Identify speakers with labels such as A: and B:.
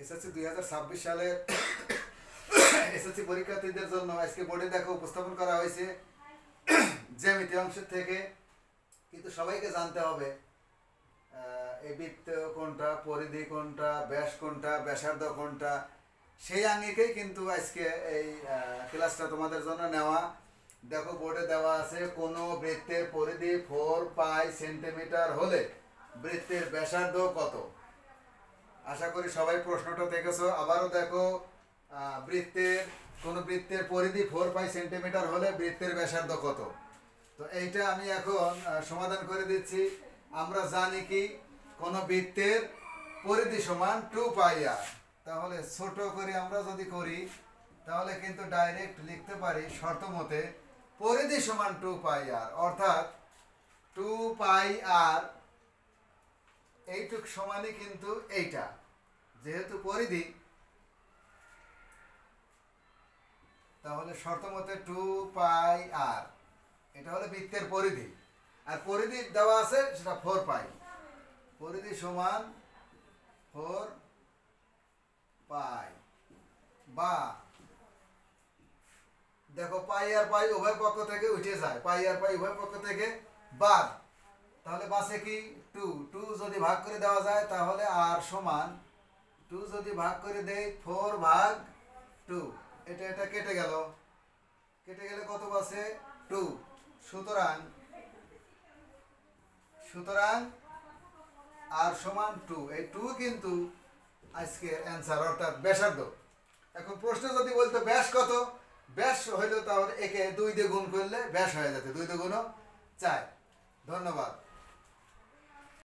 A: SSC 2026 সালের SSC পরীক্ষার্থীদের জন্য আজকে বোর্ডে দেখো উপস্থাপন করা হয়েছে জ্যামিতি অংশের থেকে। কিন্তু সবাইকে জানতে হবে এই বৃত্ত কোনটা, পরিধি কোনটা, ব্যাস কোনটা, ব্যাসার্ধ কোনটা। সেই আঙ্গিকেই কিন্তু আজকে এই ক্লাসটা তোমাদের জন্য নেওয়া। দেখো বোর্ডে দেওয়া আছে কোনো বৃত্তের পরিধি 4 পাই সেন্টিমিটার হলে বৃত্তের ব্যাসার্ধ কত। আশা করি সবাই প্রশ্নটা দেখেছো। আবারও দেখো কোনো বৃত্তের পরিধি 4 পাই সেন্টিমিটার হলে বৃত্তের ব্যাসার্ধ কত। তো এইটা আমি এখন সমাধান করে দিচ্ছি। আমরা জানি কি কোনো বৃত্তের পরিধি সমান 2 পাই আর। তাহলে ছোট করে আমরা যদি করি তাহলে কিন্তু ডাইরেক্ট লিখতে পারি শর্ত মতে পরিধি সমান 2 পাই আর, অর্থাৎ 2 পাই আর এইটুক সমানই কিন্তু এইটা, যেহেতু পরিধি তাহলে শর্ত মতে 2 পাই আর এটা হলো বৃত্তের পরিধি। আর পরিধি দেওয়া আছে সেটা 4 পাই। পরিধি সমান 4 পাই, বা দেখো পাই আর পাই উভয় পক্ষ থেকে উঠে যায়, পাই আর পাই উভয় পক্ষ থেকে বাদ, তাহলে বাসে কি 2 2 যদি ভাগ করে দেওয়া যায় তাহলে আর সমান 2 যদি ভাগ করে দেই 4 ভাগ 2, এটা কেটে গেল, কেটে গেলে কত বাসে 2। সুতরাং আর সমান 2। এই 2 কিন্তু আজকের অ্যান্সার, অর্থাৎ ব্যাসার্ধ। এখন প্রশ্ন যদি বলতো ব্যাস কত, ব্যাস হইলো তাহলে একে 2 দিয়ে গুণ করলে ব্যাস হয়ে যেত, 2 দিয়ে গুণ 4। ধন্যবাদ।